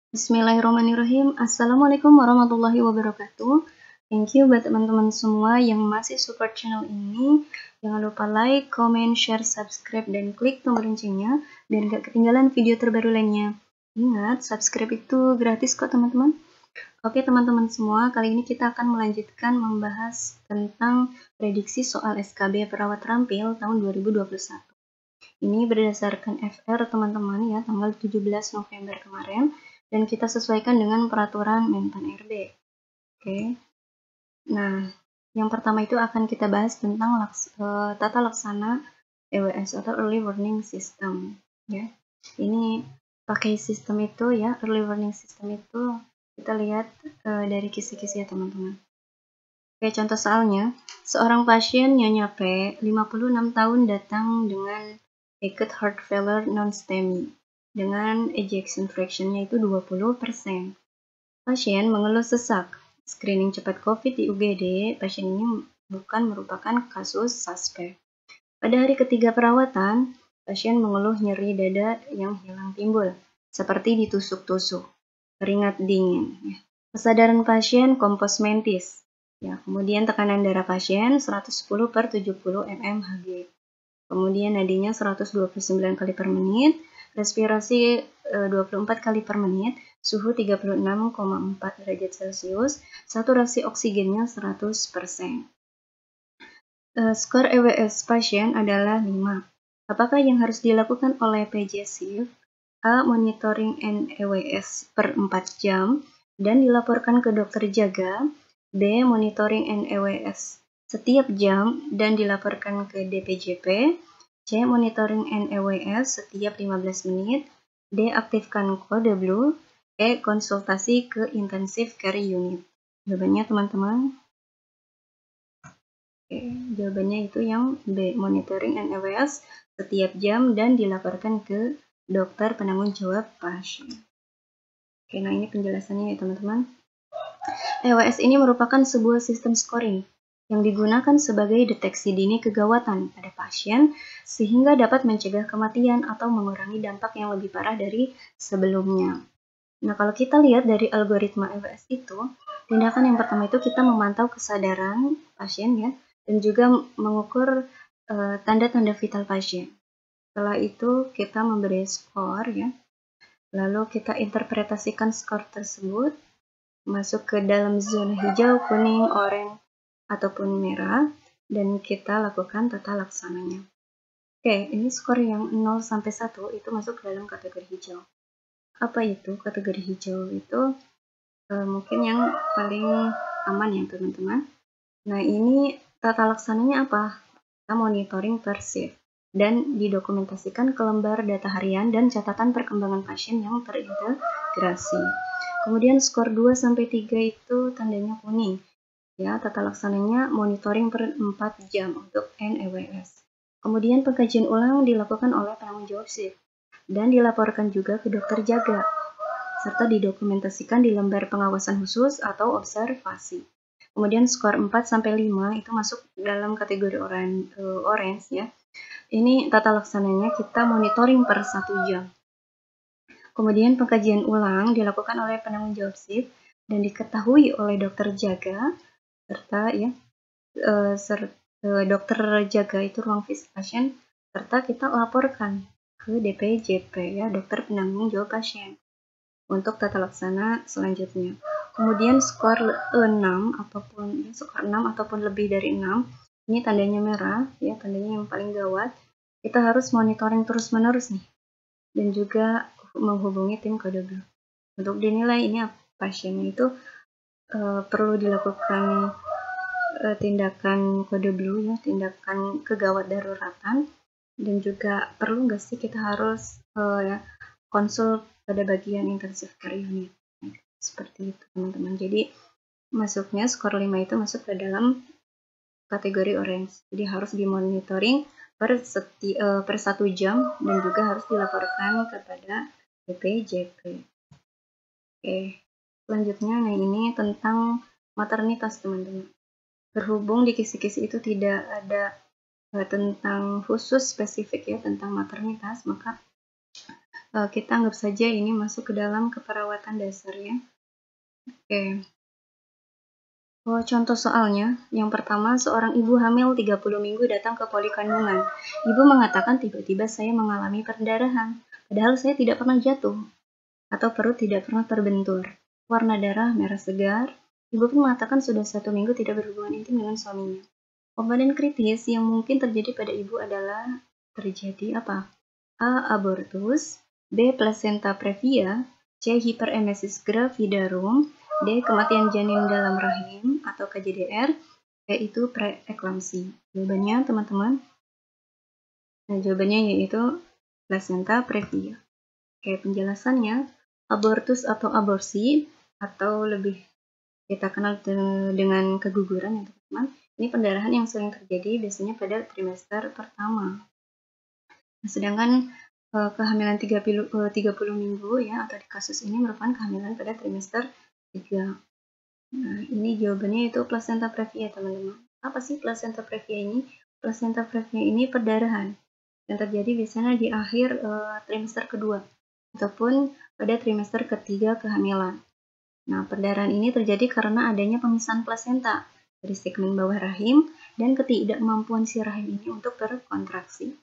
Bismillahirrahmanirrahim. Assalamualaikum warahmatullahi wabarakatuh. Thank you buat teman-teman semua yang masih support channel ini. Jangan lupa like, comment, share, subscribe, dan klik tombol loncengnya biar gak ketinggalan video terbaru lainnya. Ingat, subscribe itu gratis kok teman-teman. Oke teman-teman semua, kali ini kita akan melanjutkan membahas tentang prediksi soal SKB Perawat Terampil tahun 2021. Ini berdasarkan FR teman-teman ya, tanggal 17 November kemarin. Dan kita sesuaikan dengan peraturan Menpan RB. Oke. Nah, yang pertama itu akan kita bahas tentang tata laksana EWS atau Early Warning System. Ya, ini pakai sistem itu ya, Early Warning System itu kita lihat dari kisi-kisi ya teman-teman. Oke, contoh soalnya, seorang pasien Nyonya P, 56 tahun datang dengan acute heart failure non-STEMI. Dengan ejection fraction-nya itu 20%. Pasien mengeluh sesak. Screening cepat COVID di UGD, pasien ini bukan merupakan kasus suspek. Pada hari ketiga perawatan, pasien mengeluh nyeri dada yang hilang timbul, seperti ditusuk-tusuk, keringat dingin. Kesadaran pasien kompos mentis. Ya, kemudian tekanan darah pasien 110/70 mmHg. Kemudian nadinya 129 kali per menit, respirasi 24 kali per menit, suhu 36,4 derajat Celcius, saturasi oksigennya 100%. Skor EWS pasien adalah 5. Apakah yang harus dilakukan oleh PJ-SIF? A. Monitoring NEWS per 4 jam dan dilaporkan ke dokter jaga. B. Monitoring NEWS setiap jam dan dilaporkan ke DPJP. C. Monitoring NEWS setiap 15 menit. D. Aktifkan kode blue. E. Konsultasi ke intensive care unit. Jawabannya teman-teman. Oke, jawabannya itu yang B. Monitoring NEWS setiap jam dan dilaporkan ke dokter penanggung jawab pasien. Oke, nah ini penjelasannya ya teman-teman. EWS ini merupakan sebuah sistem scoring yang digunakan sebagai deteksi dini kegawatan pada pasien sehingga dapat mencegah kematian atau mengurangi dampak yang lebih parah dari sebelumnya. Nah, kalau kita lihat dari algoritma EWS itu, tindakan yang pertama itu kita memantau kesadaran pasien ya, dan juga mengukur tanda-tanda vital pasien. Setelah itu kita memberi skor ya, lalu kita interpretasikan skor tersebut masuk ke dalam zona hijau, kuning, oranye, ataupun merah, dan kita lakukan tata laksananya. Oke, ini skor yang 0 sampai 1 itu masuk ke dalam kategori hijau. Apa itu kategori hijau? Itu mungkin yang paling aman ya teman-teman. Nah, ini tata laksananya apa? Kita monitoring per shift dan didokumentasikan ke lembar data harian dan catatan perkembangan pasien yang terintegrasi. Kemudian skor 2 sampai 3 itu tandanya kuning. Ya, tata laksananya monitoring per 4 jam untuk NEWS. Kemudian pengkajian ulang dilakukan oleh penanggung jawab shift dan dilaporkan juga ke dokter jaga serta didokumentasikan di lembar pengawasan khusus atau observasi. Kemudian skor 4 sampai 5 itu masuk dalam kategori orange ya. Ini tata laksananya kita monitoring per 1 jam. Kemudian pengkajian ulang dilakukan oleh penanggung jawab shift dan diketahui oleh dokter jaga serta ya dokter jaga itu ruang fisik pasien serta kita laporkan ke DPJP ya, dokter penanggung jawab pasien untuk tata laksana selanjutnya. Kemudian skor 6 ataupun lebih dari 6 ini tandanya merah ya, tandanya yang paling gawat. Kita harus monitoring terus-menerus nih dan juga menghubungi tim kode blue untuk dinilai ini pasiennya itu perlu dilakukan tindakan kode blue ya, tindakan kegawat daruratan, dan juga perlu nggak sih kita harus konsul pada bagian intensive care unit. Seperti itu teman-teman. Jadi masuknya skor 5 itu masuk ke dalam kategori orange. Jadi harus dimonitoring per 1 jam dan juga harus dilaporkan kepada DPJP. Oke, selanjutnya nah ini tentang maternitas teman-teman. Berhubung di kisi-kisi itu tidak ada tentang khusus spesifik ya tentang maternitas, maka kita anggap saja ini masuk ke dalam keperawatan dasar ya. Oke. Contoh soalnya, yang pertama, seorang ibu hamil 30 minggu datang ke poli kandungan. Ibu mengatakan tiba-tiba saya mengalami perdarahan, padahal saya tidak pernah jatuh, atau perut tidak pernah terbentur. Warna darah merah segar. Ibu pun mengatakan sudah 1 minggu tidak berhubungan intim dengan suaminya. Komponen kritis yang mungkin terjadi pada ibu adalah terjadi apa? A. Abortus, B. Placenta previa, C. Hyperemesis gravidarum, D. Kematian janin dalam rahim atau KJDR, yaitu preeklamsi. Jawabannya teman-teman? Nah, jawabannya yaitu placenta previa. Oke, penjelasannya, abortus atau aborsi, atau lebih kita kenal dengan keguguran ya teman-teman, ini pendarahan yang sering terjadi biasanya pada trimester pertama. Nah, sedangkan kehamilan 30 minggu ya, atau di kasus ini merupakan kehamilan pada trimester 3. Nah, ini jawabannya itu placenta previa, teman-teman. Apa sih placenta previa ini? Placenta previa ini perdarahan yang terjadi biasanya di akhir trimester kedua ataupun pada trimester ketiga kehamilan. Nah, perdarahan ini terjadi karena adanya pemisahan plasenta dari segmen bawah rahim dan ketidakmampuan si rahim ini untuk berkontraksi.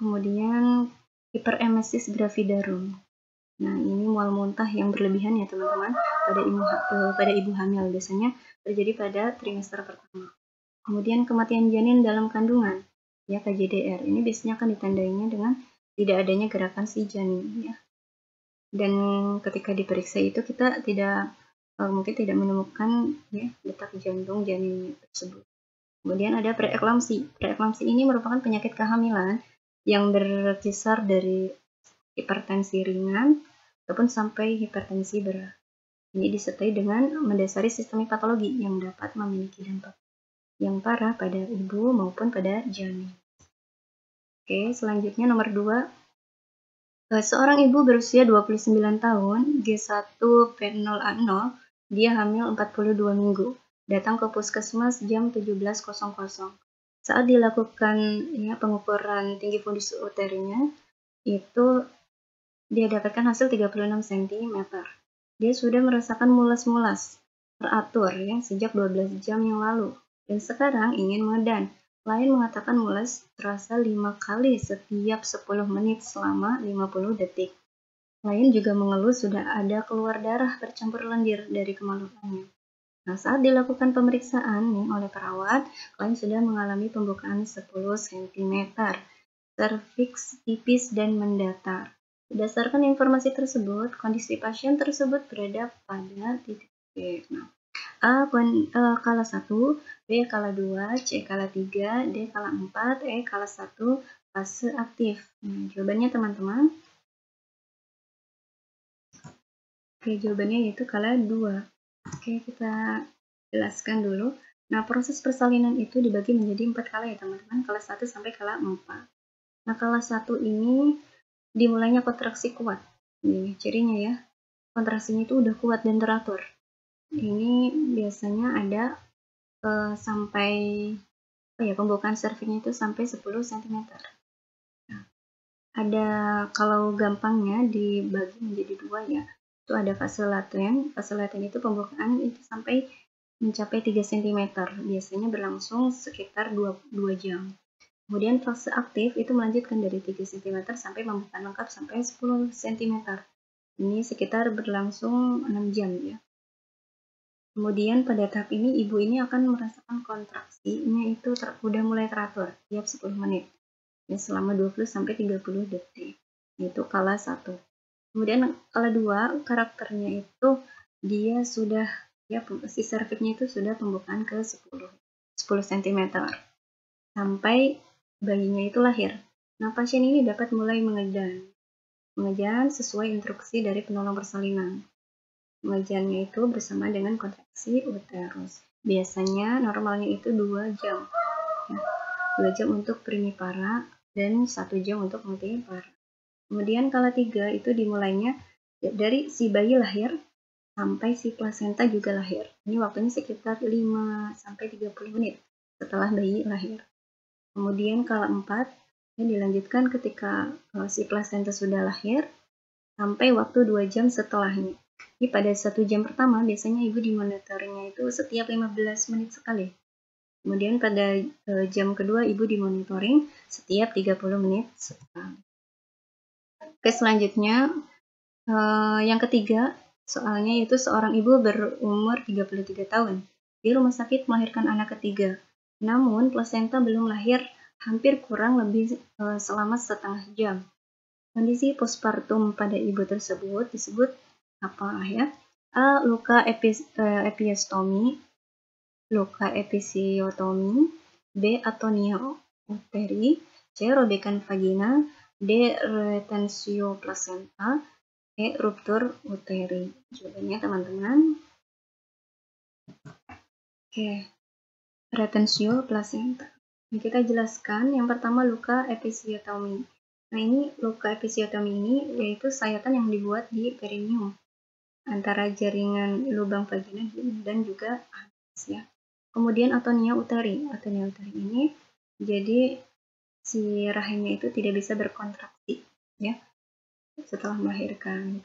Kemudian hiperemesis gravidarum. Nah, ini mual muntah yang berlebihan ya teman-teman pada ibu hamil, biasanya terjadi pada trimester pertama. Kemudian kematian janin dalam kandungan, ya KJDR. Ini biasanya akan ditandainya dengan tidak adanya gerakan si janin ya. Dan ketika diperiksa itu kita mungkin tidak menemukan ya detak jantung janin tersebut. Kemudian ada preeklamsi. Preeklamsi ini merupakan penyakit kehamilan yang berkisar dari hipertensi ringan ataupun sampai hipertensi berat. Ini disertai dengan mendasari sistemik patologi yang dapat memiliki dampak yang parah pada ibu maupun pada janin. Oke, selanjutnya nomor 2. Seorang ibu berusia 29 tahun, G1 P0A0, dia hamil 42 minggu. Datang ke puskesmas jam 17.00. Saat dilakukan ya, pengukuran tinggi fundus uterina, itu dia dapatkan hasil 36 cm. Dia sudah merasakan mulas-mulas teratur ya sejak 12 jam yang lalu dan sekarang ingin mengedan. Lain mengatakan mulas terasa 5 kali setiap 10 menit selama 50 detik. Lain juga mengeluh sudah ada keluar darah bercampur lendir dari kemaluannya. Nah, saat dilakukan pemeriksaan nih oleh perawat, lain sudah mengalami pembukaan 10 cm. Serviks tipis dan mendatar. Berdasarkan informasi tersebut, kondisi pasien tersebut berada pada titik B. Nah, A kala 1, B kala 2, C kala 3, D kala 4, E kala 1 fase aktif. Nah, jawabannya teman-teman. Oke, jawabannya yaitu kala 2. Oke, kita jelaskan dulu. Nah, proses persalinan itu dibagi menjadi 4 kala ya teman-teman, kala 1 sampai kala 4. Nah, kala 1 ini dimulainya kontraksi kuat. Ini cirinya ya. Kontraksinya itu udah kuat dan teratur. Ini biasanya ada sampai pembukaan serviknya itu sampai 10 cm. Nah, ada kalau gampangnya dibagi menjadi 2 ya. Itu ada fase laten. Fase laten itu pembukaan itu sampai mencapai 3 cm. Biasanya berlangsung sekitar 2 jam. Kemudian fase aktif itu melanjutkan dari 3 cm sampai pembukaan lengkap sampai 10 cm. Ini sekitar berlangsung 6 jam ya. Kemudian pada tahap ini ibu ini akan merasakan kontraksinya itu udah mulai teratur tiap 10 menit. Ya, selama 20 sampai 30 detik. Itu kala 1. Kemudian kala 2 karakternya itu dia sudah ya si serviknya itu sudah pembukaan ke 10 cm sampai bayinya itu lahir. Nah, pasien ini dapat mulai mengejan sesuai instruksi dari penolong persalinan. Mengejannya itu bersama dengan kontraksi uterus. Biasanya normalnya itu 2 jam. Ya, 2 jam untuk primipara dan 1 jam untuk multipara. Kemudian kala 3 itu dimulainya dari si bayi lahir sampai si plasenta juga lahir. Ini waktunya sekitar 5 sampai 30 menit setelah bayi lahir. Kemudian kala 4 ini dilanjutkan ketika si plasenta sudah lahir sampai waktu 2 jam setelahnya. Ini pada 1 jam pertama biasanya ibu dimonitornya itu setiap 15 menit sekali. Kemudian pada jam kedua ibu dimonitoring setiap 30 menit sekali. Oke, selanjutnya yang ketiga soalnya yaitu seorang ibu berumur 33 tahun di rumah sakit melahirkan anak ketiga. Namun plasenta belum lahir hampir kurang lebih selama setengah jam. Kondisi postpartum pada ibu tersebut disebut apa ya? A. Luka episiotomi, B. Atonia uteri, C. Robekan vagina, D. Retensio placenta, E. Ruptur uteri. Jawabannya teman-teman. Oke, retensio placenta. Ini kita jelaskan. Yang pertama luka episiotomi. Nah, ini luka episiotomi ini yaitu sayatan yang dibuat di perineum antara jaringan lubang vagina dan juga anus ya. Kemudian atonia uteri. Atonia uteri ini jadi si rahimnya itu tidak bisa berkontraksi ya setelah melahirkan.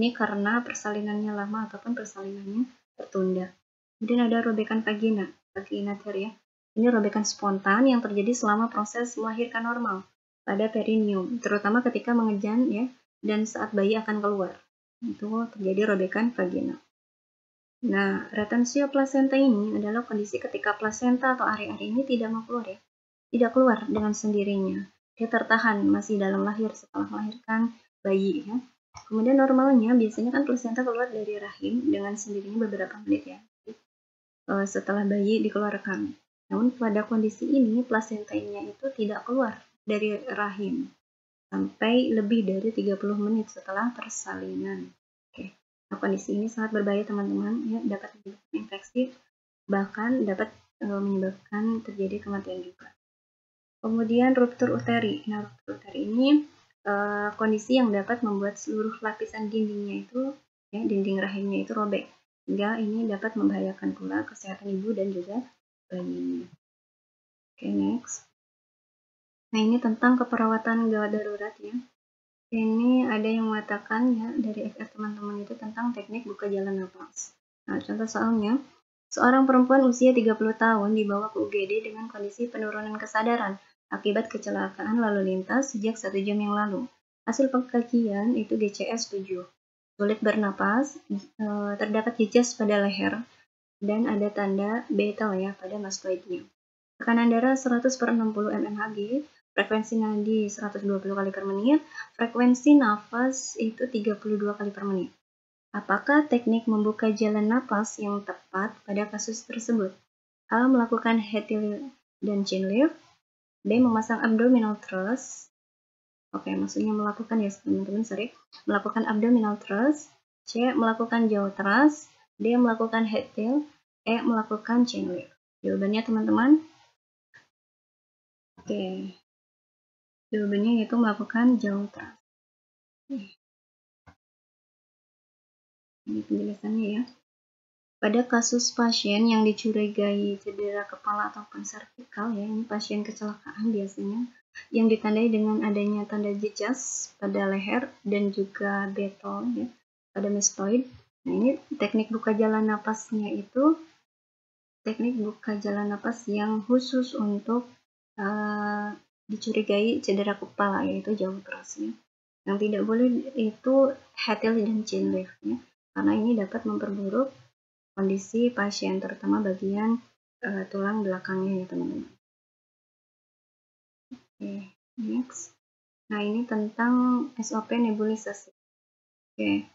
Ini karena persalinannya lama ataupun persalinannya tertunda. Kemudian ada robekan vagina ya. Ini robekan spontan yang terjadi selama proses melahirkan normal pada perineum, terutama ketika mengejan ya dan saat bayi akan keluar. Itu terjadi robekan vagina. Nah, retensio placenta ini adalah kondisi ketika plasenta atau ari-ari ini tidak mau keluar ya. Tidak keluar dengan sendirinya. Dia tertahan masih dalam lahir setelah melahirkan bayi ya. Kemudian normalnya biasanya kan plasenta keluar dari rahim dengan sendirinya beberapa menit ya. Setelah bayi dikeluarkan. Namun pada kondisi ini plasentanya itu tidak keluar dari rahim sampai lebih dari 30 menit setelah persalinan. Oke. Nah, kondisi ini sangat berbahaya teman-teman ya, dapat menyebabkan infeksi bahkan dapat menyebabkan terjadi kematian juga. Kemudian ruptur uteri. Nah, ruptur uteri ini kondisi yang dapat membuat seluruh lapisan dindingnya itu ya, dinding rahimnya itu robek. Sehingga ini dapat membahayakan pula kesehatan ibu dan juga bayinya. Oke, next. Nah, ini tentang keperawatan gawat darurat ya. Ini ada yang mengatakan ya dari FF teman-teman itu tentang teknik buka jalan napas. Nah, contoh soalnya, seorang perempuan usia 30 tahun dibawa ke UGD dengan kondisi penurunan kesadaran akibat kecelakaan lalu lintas sejak 1 jam yang lalu. Hasil pengkajian itu GCS 7. Sulit bernapas, terdapat jejas pada leher, dan ada tanda betal ya pada mastoidnya. Tekanan darah 100/60 mmHg, frekuensi nadi 120 kali per menit, frekuensi nafas itu 32 kali per menit. Apakah teknik membuka jalan napas yang tepat pada kasus tersebut? A. Melakukan head tilt dan chin lift. B. Memasang abdominal thrust. Oke, maksudnya melakukan ya teman-teman, melakukan abdominal thrust. C. Melakukan jaw thrust. D. Melakukan head tilt. E. Melakukan chin lift. Jawabannya teman-teman. Oke. Jawabannya yaitu melakukan jaw thrust. Ini penjelasannya ya. Pada kasus pasien yang dicurigai cedera kepala ataupun servikal ya, ini pasien kecelakaan biasanya, yang ditandai dengan adanya tanda jejas pada leher dan juga betal ya, pada mastoid. Nah, ini teknik buka jalan napasnya itu teknik buka jalan napas yang khusus untuk dicurigai cedera kepala, yaitu jaw thrust ya. Yang tidak boleh itu head tilt dan chin lift ya, karena ini dapat memperburuk kondisi pasien, terutama bagian tulang belakangnya ya teman-teman. Oke, next. Nah, ini tentang SOP nebulisasi. Oke.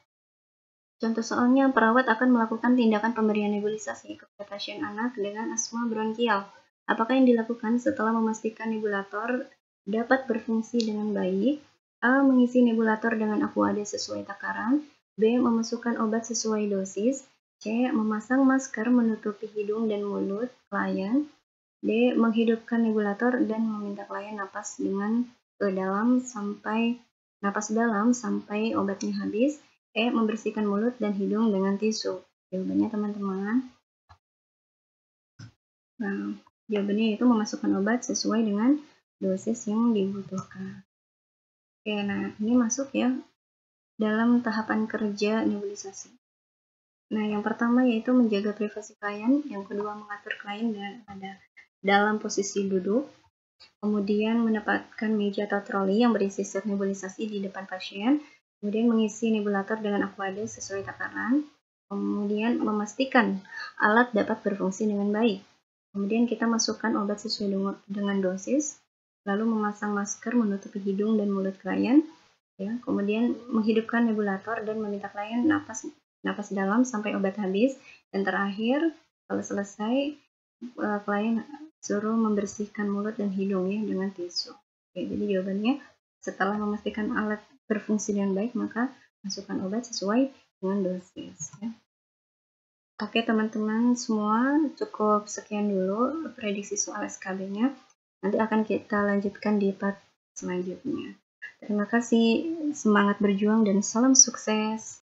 Contoh soalnya, perawat akan melakukan tindakan pemberian nebulisasi kepada pasien anak dengan asma bronkial. Apakah yang dilakukan setelah memastikan nebulator dapat berfungsi dengan baik? A. Mengisi nebulator dengan aqua sesuai takaran. B. Memasukkan obat sesuai dosis. C. Memasang masker menutupi hidung dan mulut klien. D. Menghidupkan nebulator dan meminta klien napas dalam sampai obatnya habis. E. Membersihkan mulut dan hidung dengan tisu. Jawabannya teman-teman. Nah, jawabannya itu memasukkan obat sesuai dengan dosis yang dibutuhkan. Oke, nah ini masuk ya dalam tahapan kerja nebulisasi. Nah, yang pertama yaitu menjaga privasi klien, yang kedua mengatur klien dalam posisi duduk, kemudian menempatkan meja atau troli yang berisi set nebulisasi di depan pasien, kemudian mengisi nebulator dengan aqueous sesuai takaran, kemudian memastikan alat dapat berfungsi dengan baik. Kemudian kita masukkan obat sesuai dengan dosis, lalu memasang masker menutupi hidung dan mulut klien, ya. Kemudian menghidupkan nebulator dan meminta klien napas dalam sampai obat habis, dan terakhir kalau selesai klien suruh membersihkan mulut dan hidung ya dengan tisu. Oke, jadi jawabannya setelah memastikan alat berfungsi dengan baik, maka masukkan obat sesuai dengan dosis ya. Oke teman-teman semua, cukup sekian dulu prediksi soal SKB-nya. Nanti akan kita lanjutkan di part selanjutnya. Terima kasih, semangat berjuang dan salam sukses.